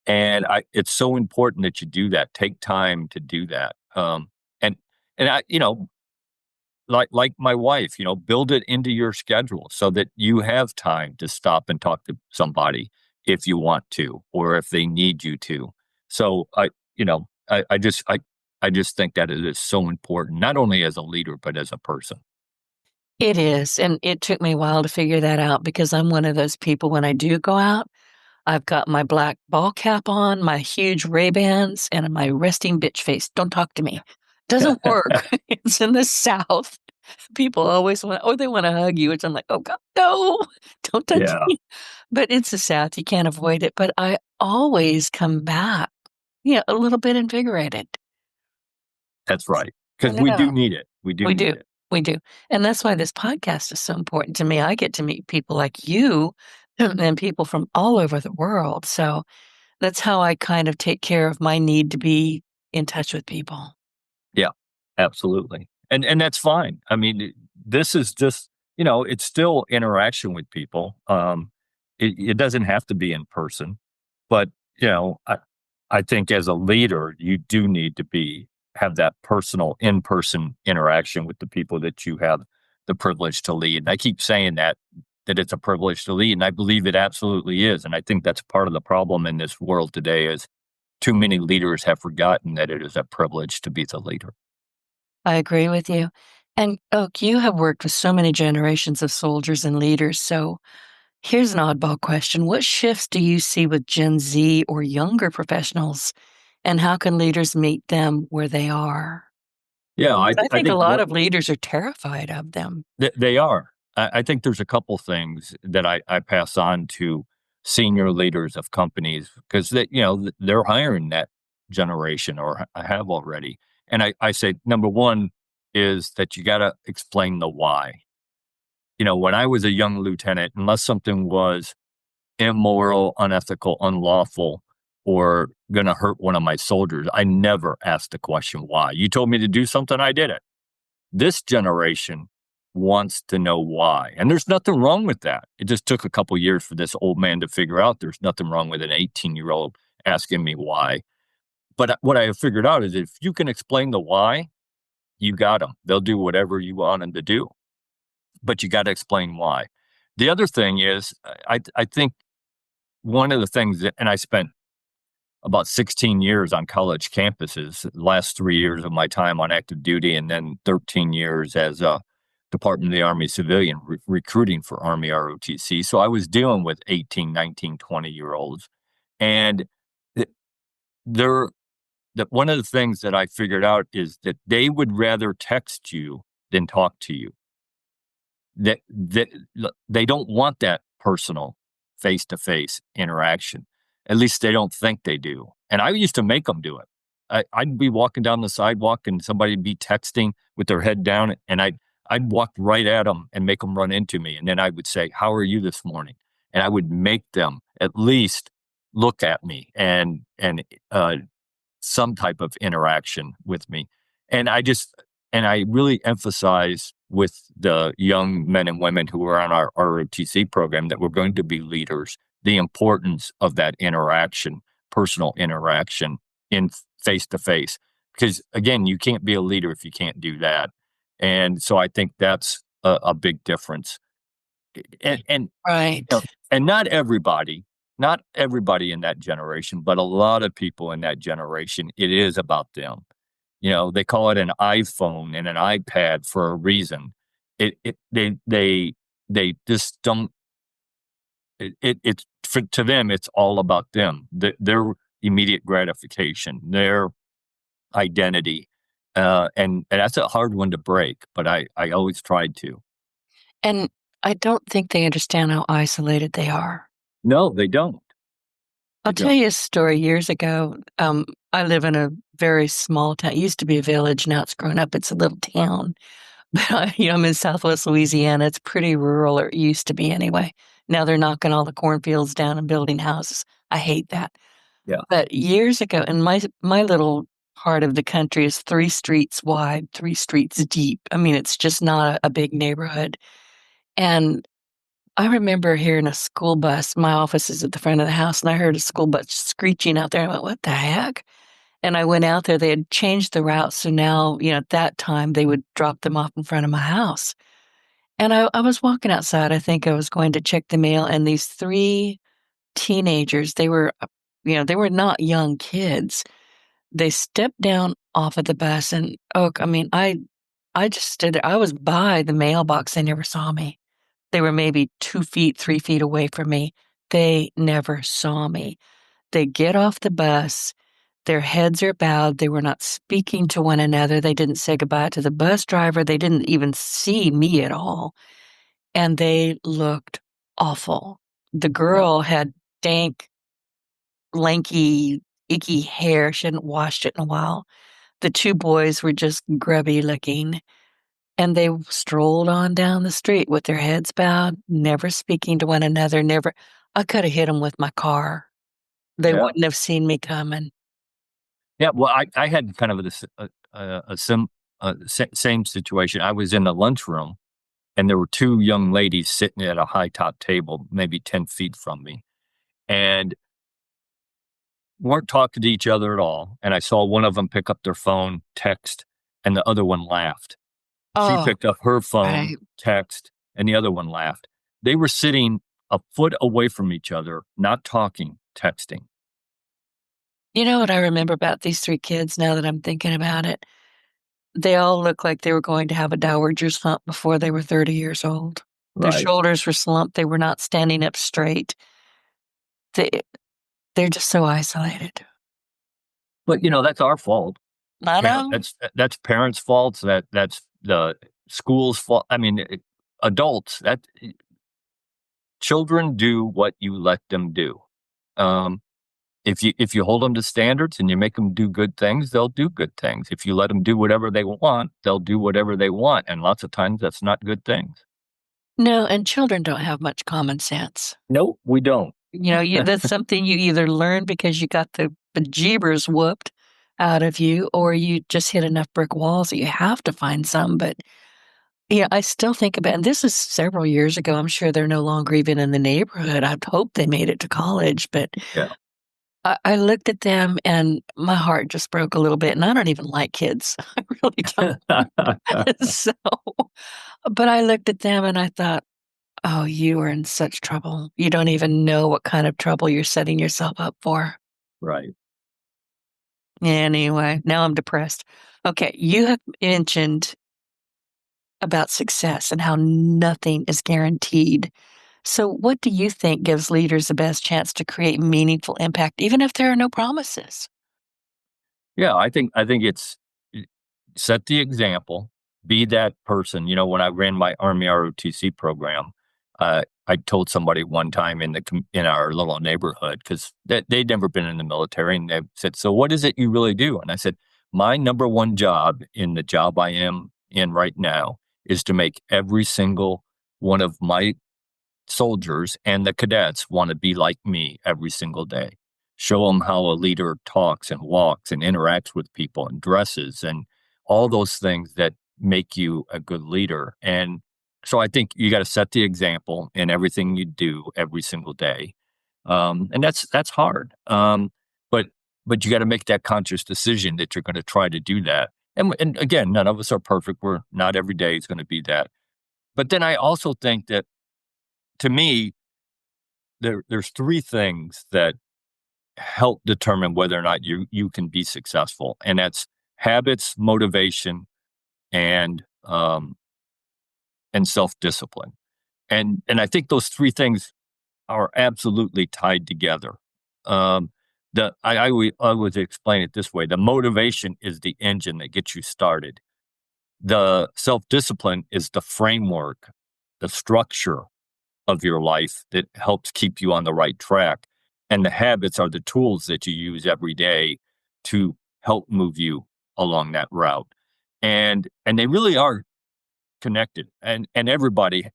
And it's so important that you do that. Take time to do that. And and I, like my wife, build it into your schedule so that you have time to stop and talk to somebody if you want to, or if they need you to. So I just think that it is so important, not only as a leader, but as a person. It is, and it took me a while to figure that out because I'm one of those people when I do go out, I've got my black ball cap on, my huge Ray-Bans, and my resting bitch face. Don't talk to me. Doesn't work. It's in the South. People always they wanna hug you, which I'm like, "Oh god, no, don't touch Yeah, me." But it's the South, you can't avoid it, but I always come back, a little bit invigorated. that's right. I Because we know. do need it. We do We need do, it. we do, and that's why this podcast is so important to me. I get to meet people like you and people from all over the world, so that's how I kind of take care of my need to be in touch with people. Yeah, absolutely. And that's fine. I mean, this is just, it's still interaction with people. It doesn't have to be in person, but I think as a leader, you do need to have that personal in-person interaction with the people that you have the privilege to lead. And I keep saying that it's a privilege to lead, and I believe it absolutely is. And I think that's part of the problem in this world today is too many leaders have forgotten that it is a privilege to be the leader. I agree with you, and, Oak, you have worked with so many generations of soldiers and leaders, so here's an oddball question. What shifts do you see with Gen Z or younger professionals, and how can leaders meet them where they are? Yeah, 'Cause I I think a think lot of leaders are terrified of them. they are. I think there's a couple things that I pass on to senior leaders of companies because they're hiring that generation or have already. And I say, number one is that you got to explain the why. When I was a young lieutenant, unless something was immoral, unethical, unlawful, or going to hurt one of my soldiers, I never asked the question why. You told me to do something, I did it. This generation wants to know why. And there's nothing wrong with that. It just took a couple years for this old man to figure out there's nothing wrong with an 18-year-old asking me why. But what I have figured out is if you can explain the why, you got them. They'll do whatever you want them to do. But you got to explain why. The other thing is, I think one of the things that, and I spent about 16 years on college campuses, the last 3 years of my time on active duty, and then 13 years as a Department of the Army civilian recruiting for Army ROTC. So I was dealing with 18, 19, 20-year-olds. And they're, one of the things that I figured out is that they would rather text you than talk to you. That they don't want that personal face-to-face interaction. At least they don't think they do. And I used to make them do it. I'd be walking down the sidewalk and somebody would be texting with their head down, and I'd walk right at them and make them run into me. And then I would say, "How are you this morning?" And I would make them at least look at me and some type of interaction with me. And I really emphasize with the young men and women who are on our ROTC program that we're going to be leaders, the importance of that interaction, personal interaction in face-to-face. Because again, you can't be a leader if you can't do that. And so I think that's a big difference. And Right. and not everybody in that generation, but a lot of people in that generation, it is about them. They call it an iPhone and an iPad for a reason. They just don't. It's to them, it's all about them, their immediate gratification, their identity, and that's a hard one to break. But I always tried to. And I don't think they understand how isolated they are. No, they don't. I'll tell you a story. Years ago, I live in a very small town. It used to be a village. Now it's grown up. It's a little town. But I'm in Southwest Louisiana. It's pretty rural, or it used to be anyway. Now they're knocking all the cornfields down and building houses. I hate that. Yeah. But years ago, and my little part of the country is 3 streets wide, 3 streets deep. I mean, it's just not a big neighborhood. And I remember hearing a school bus. My office is at the front of the house, and I heard a school bus screeching out there. I went, "What the heck?" And I went out there. They had changed the route, so now, at that time, they would drop them off in front of my house. And I was walking outside. I think I was going to check the mail, and these 3 teenagers, they were, they were not young kids. They stepped down off of the bus, and, I mean, I just stood there. I was by the mailbox. They never saw me. They were maybe 2 feet, 3 feet away from me. They never saw me. They get off the bus. Their heads are bowed. They were not speaking to one another. They didn't say goodbye to the bus driver. They didn't even see me at all. And they looked awful. The girl had dank, lanky, icky hair. She hadn't washed it in a while. The 2 boys were just grubby looking. And they strolled on down the street with their heads bowed, never speaking to one another, never. I could have hit them with my car. They wouldn't have seen me coming. Yeah, well, I had kind of same situation. I was in the lunchroom, and there were 2 young ladies sitting at a high top table, maybe 10 feet from me, and weren't talking to each other at all. And I saw one of them pick up their phone, text, and the other one laughed. She picked up her phone, text, and the other one laughed. They were sitting a foot away from each other, not talking, texting. You know what I remember about these 3 kids now that I'm thinking about it? They all looked like they were going to have a dowager's hump before they were 30 years old. Their shoulders were slumped. They were not standing up straight. They're just so isolated. But, that's our fault. I know. That's parents' faults. That's the school's fault. I mean, adults, children do what you let them do. If you hold them to standards and you make them do good things, they'll do good things. If you let them do whatever they want, they'll do whatever they want. And lots of times that's not good things. No, and children don't have much common sense. No, we don't. That's something you either learn because you got the bejeebers whooped out of you, or you just hit enough brick walls that you have to find some. But I still think about, and this is several years ago. I'm sure they're no longer even in the neighborhood. I'd hope they made it to college, but Yeah. I looked at them and my heart just broke a little bit. And I don't even like kids. I really don't. So, but I looked at them and I thought, oh, you are in such trouble. You don't even know what kind of trouble you're setting yourself up for. Right. Anyway, now I'm depressed. Okay, you have mentioned about success and how nothing is guaranteed. So, what do you think gives leaders the best chance to create meaningful impact, even if there are no promises? Yeah, I think it's set the example, be that person. When I ran my Army ROTC program, I told somebody one time in our little neighborhood, because they'd never been in the military, and they said, "So what is it you really do?" And I said, "My number one job in the job I am in right now is to make every single one of my soldiers and the cadets want to be like me every single day. Show them how a leader talks and walks and interacts with people and dresses and all those things that make you a good leader." And so I think you got to set the example in everything you do every single day. And that's hard. But you got to make that conscious decision that you're going to try to do that. And again, none of us are perfect. We're not every day is going to be that. But then I also think that, to me, there's three things that help determine whether or not you can be successful, and that's habits, motivation, and self-discipline. And I think those three things are absolutely tied together. I would explain it this way: the motivation is the engine that gets you started. The self-discipline is the framework, the structure of your life that helps keep you on the right track. And the habits are the tools that you use every day to help move you along that route. And they really are connected. And everybody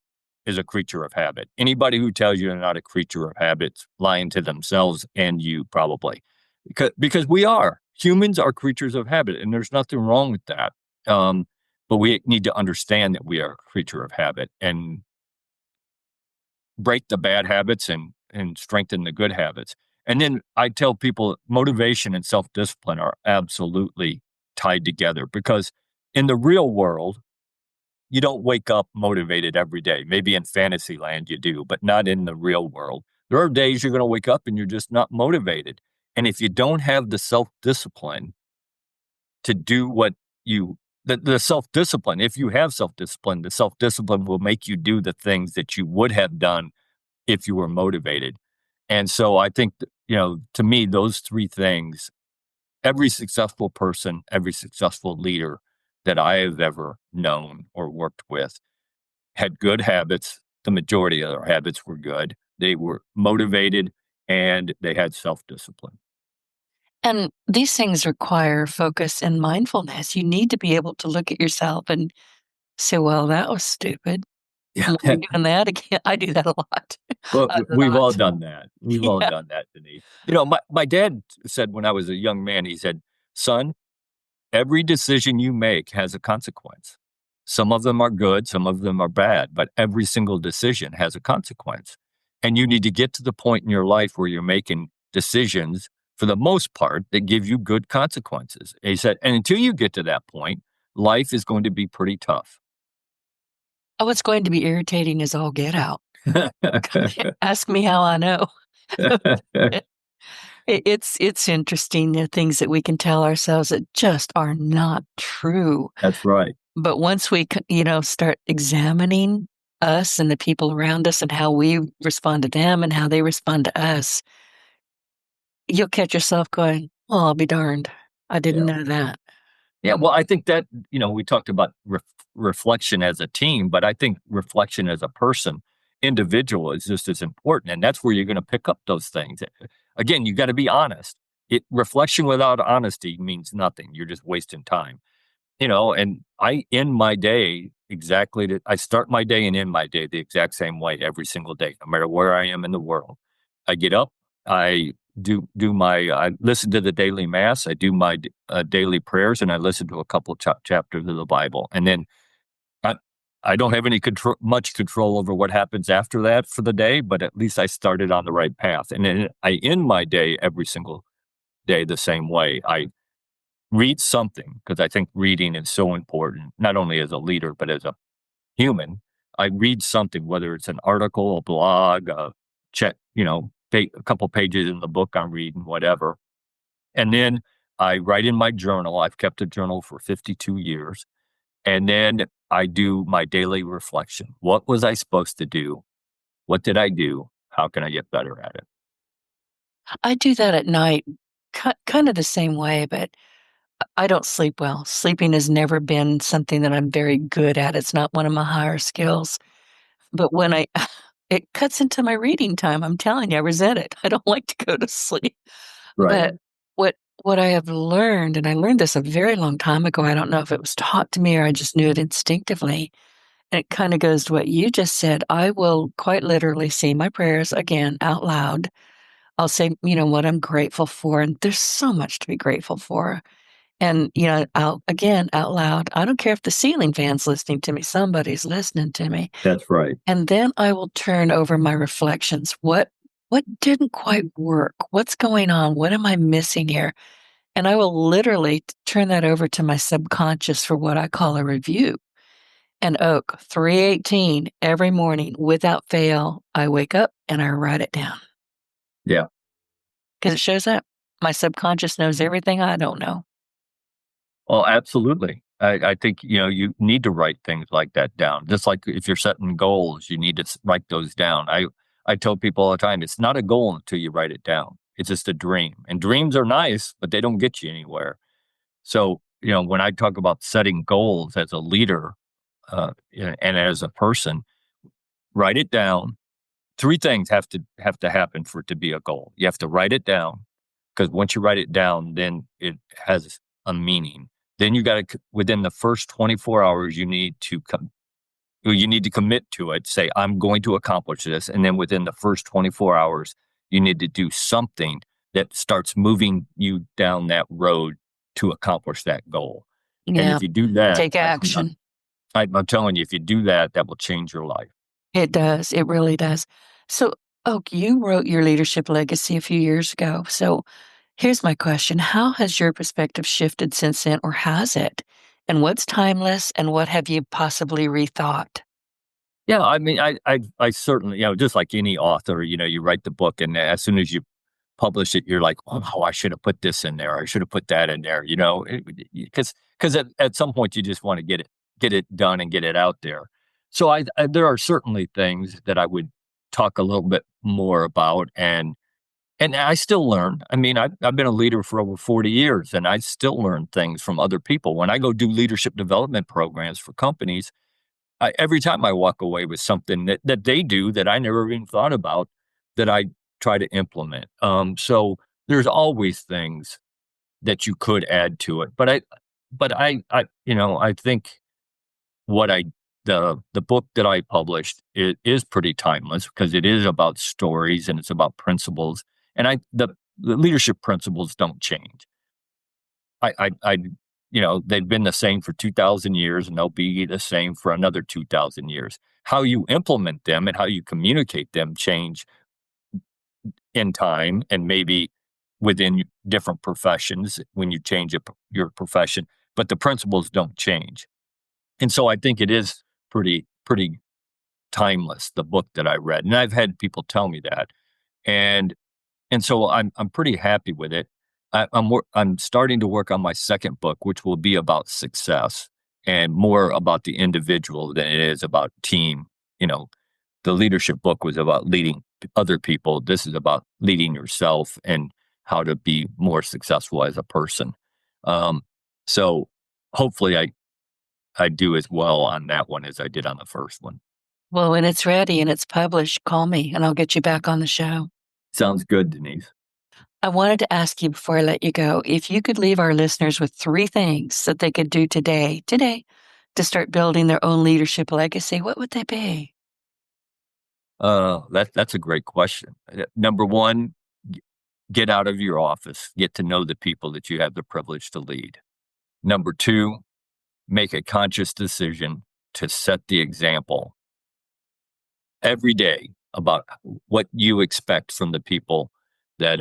is a creature of habit. Anybody who tells you they're not a creature of habits, lying to themselves and you, probably. Because we are. Humans are creatures of habit, and there's nothing wrong with that. But we need to understand that we are a creature of habit and break the bad habits and strengthen the good habits. And then I tell people motivation and self-discipline are absolutely tied together, because in the real world, you don't wake up motivated every day. Maybe in fantasy land you do, but not in the real world. There are days you're going to wake up and you're just not motivated. And if you don't have the self-discipline to do the self-discipline, if you have self-discipline, the self-discipline will make you do the things that you would have done if you were motivated. And so I think, to me, those three things, every successful person, every successful leader that I have ever known or worked with had good habits. The majority of their habits were good. They were motivated and they had self-discipline. And these things require focus and mindfulness. You need to be able to look at yourself and say, well, that was stupid. Yeah. We're doing that again. I do that a lot. Well, A we've all lot. done that. We've all Yeah. done that, Denise. My dad said when I was a young man, he said, "Son, every decision you make has a consequence. Some of them are good, some of them are bad, but every single decision has a consequence. And you need to get to the point in your life where you're making decisions, for the most part, that give you good consequences." And he said, and until you get to that point, life is going to be pretty tough. Oh, it's going to be irritating as all get out. Ask me how I know. It's interesting, the things that we can tell ourselves that just are not true. That's right. But once we, start examining us and the people around us and how we respond to them and how they respond to us, you'll catch yourself going, "Oh, I'll be darned. I didn't Yeah. know that." Yeah, well, I think that, we talked about reflection as a team, but I think reflection as a person, individual, is just as important. And that's where you're going to pick up those things. again, you got to be honest. Reflection without honesty means nothing. You're just wasting time. And I end my day I start my day and end my day the exact same way every single day, no matter where I am in the world. I get up, I I listen to the daily mass, I do my daily prayers, and I listen to a couple chapters of the Bible. And then I, I don't have much control over what happens after that for the day, but at least I started on the right path. And then I end my day every single day the same way. I read something, because I think reading is so important, not only as a leader, but as a human. I read something, whether it's an article, a blog, a couple pages in the book I'm reading, whatever. And then I write in my journal. I've kept a journal for 52 years. And then I do my daily reflection. What was I supposed to do? What did I do? How can I get better at it? I do that at night, kind of the same way, but I don't sleep well. Sleeping has never been something that I'm very good at. It's not one of my higher skills. But when it cuts into my reading time. I'm telling you, I resent it. I don't like to go to sleep. Right. But what I have learned, and I learned this a very long time ago, I don't know if it was taught to me or I just knew it instinctively. And it kind of goes to what you just said. I will quite literally say my prayers again out loud. I'll say, what I'm grateful for. And there's so much to be grateful for. And, out loud. I don't care if the ceiling fan's listening to me. Somebody's listening to me. That's right. And then I will turn over my reflections. What didn't quite work? What's going on? What am I missing here? And I will literally turn that over to my subconscious for what I call a review. And 3:18 every morning without fail, I wake up and I write it down. Yeah. Because it shows up. My subconscious knows everything I don't know. Well, absolutely. I think, you need to write things like that down. Just like if you're setting goals, you need to write those down. I tell people all the time, it's not a goal until you write it down. It's just a dream. And dreams are nice, but they don't get you anywhere. So, when I talk about setting goals as a leader and as a person, write it down. Three things have to happen for it to be a goal. You have to write it down, because once you write it down, then it has a meaning. Then you got to, within the first 24 hours, you need to commit to it. Say, I'm going to accomplish this. And then within the first 24 hours, you need to do something that starts moving you down that road to accomplish that goal. Yeah. And if you do that, take action. I'm telling you, if you do that, that will change your life. It does. It really does. So, Oak, you wrote your leadership legacy a few years ago. So here's my question. How has your perspective shifted since then, or has it? And what's timeless, and what have you possibly rethought? Yeah, I mean, I certainly, just like any author, you write the book, and as soon as you publish it, you're like, oh, I should have put this in there. I should have put that in there, because at some point you just want to get it done and get it out there. So there are certainly things that I would talk a little bit more about, and I still learn. I mean, I've been a leader for over 40 years, and I still learn things from other people. When I go do leadership development programs for companies, every time I walk away with something that they do that I never even thought about, that I try to implement. So there's always things that you could add to it. But I think the book that I published is pretty timeless, because it is about stories and it's about principles. And the leadership principles don't change. They've been the same for 2,000 years, and they'll be the same for another 2,000 years. How you implement them and how you communicate them change in time, and maybe within different professions when you change your profession, but the principles don't change. And so I think it is pretty timeless, the book that I read. And I've had people tell me that. And so I'm pretty happy with it. I'm starting to work on my second book, which will be about success and more about the individual than it is about team. The leadership book was about leading other people. This is about leading yourself and how to be more successful as a person. So hopefully I do as well on that one as I did on the first one. Well, when it's ready and it's published, call me and I'll get you back on the show. Sounds good, Denise. I wanted to ask you before I let you go, if you could leave our listeners with 3 things that they could do today, to start building their own leadership legacy, what would they be? That's a great question. Number one, get out of your office, get to know the people that you have the privilege to lead. Number two, make a conscious decision to set the example every day about what you expect from the people that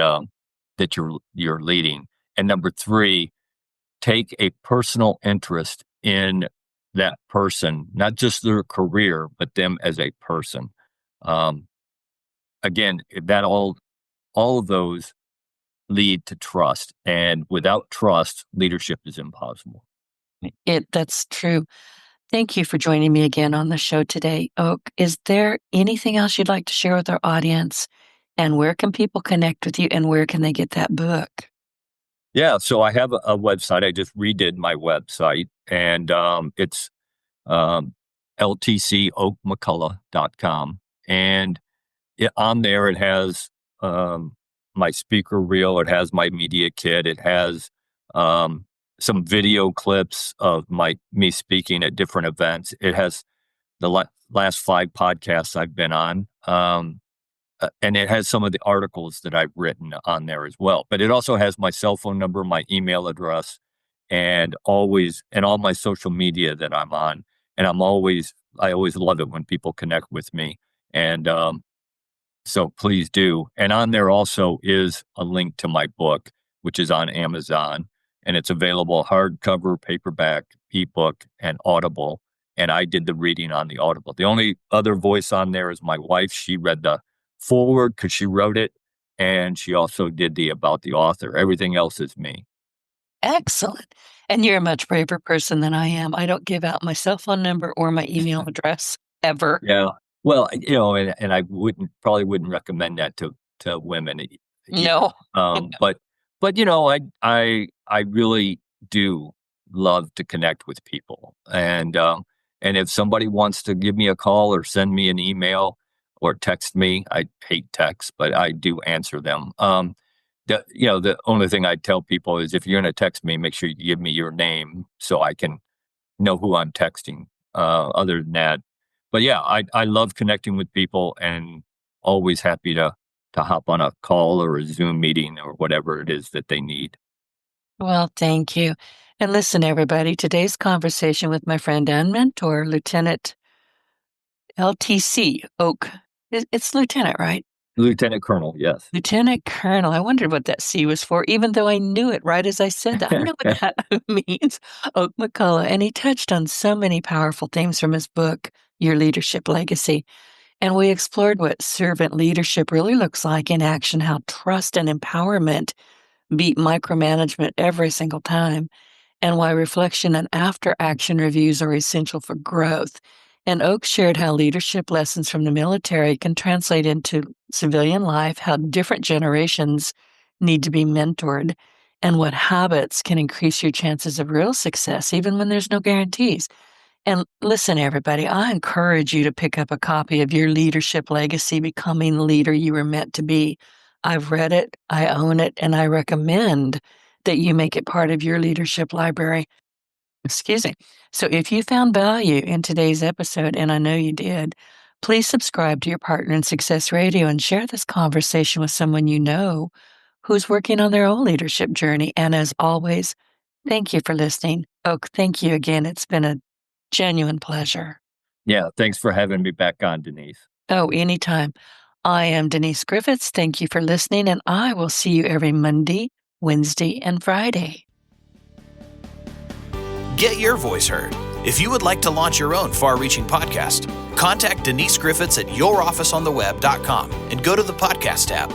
that you're leading. And number three, take a personal interest in that person, not just their career, but them as a person. Um, Again, that all of those lead to trust, and without trust, leadership is impossible. That's true. Thank you for joining me again on the show today, Oak. Is there anything else you'd like to share with our audience? And where can people connect with you, and where can they get that book? Yeah, so I have a website. I just redid my website, and it's um, ltcoakmcculloch.com. And on there, it has my speaker reel. It has my media kit. It has some video clips of me speaking at different events. It has the last 5 podcasts I've been on. And it has some of the articles that I've written on there as well. But it also has my cell phone number, my email address, and all my social media that I'm on. And I always love it when people connect with me. And so please do. And on there also is a link to my book, which is on Amazon. And it's available hardcover, paperback, ebook, and Audible. And I did the reading on the Audible. The only other voice on there is my wife. She read the forward because she wrote it, and she also did the about the author. Everything else is me. Excellent. And you're a much braver person than I am. I don't give out my cell phone number or my email address ever. Yeah. Well, and I probably wouldn't recommend that to women. No. But I really do love to connect with people, and if somebody wants to give me a call or send me an email or text me, I hate texts, but I do answer them. The only thing I tell people is if you're going to text me, make sure you give me your name so I can know who I'm texting. Other than that, but yeah, I love connecting with people, and always happy to hop on a call or a Zoom meeting or whatever it is that they need. Well, thank you. And listen, everybody, today's conversation with my friend and mentor, Lieutenant LTC Oak. It's Lieutenant, right? Lieutenant Colonel, yes. Lieutenant Colonel. I wondered what that C was for, even though I knew it right as I said that. I know what that means. Oak McCulloch. And he touched on so many powerful themes from his book, Your Leadership Legacy. And we explored what servant leadership really looks like in action, how trust and empowerment beat micromanagement every single time, and why reflection and after action reviews are essential for growth. And Oak shared how leadership lessons from the military can translate into civilian life, how different generations need to be mentored, and what habits can increase your chances of real success, even when there's no guarantees. And listen, everybody, I encourage you to pick up a copy of Your Leadership Legacy, Becoming the Leader You Were Meant to Be. I've read it, I own it, and I recommend that you make it part of your leadership library. Excuse me. So if you found value in today's episode, and I know you did, please subscribe to your Partner in Success Radio and share this conversation with someone you know who's working on their own leadership journey. And as always, thank you for listening. Oak, thank you again. It's been a genuine pleasure. Yeah, thanks for having me back on, Denise. Oh, anytime. I am Denise Griffitts. Thank you for listening, and I will see you every Monday, Wednesday, and Friday. Get your voice heard. If you would like to launch your own far-reaching podcast, contact Denise Griffitts at yourofficeontheweb.com and go to the podcast tab.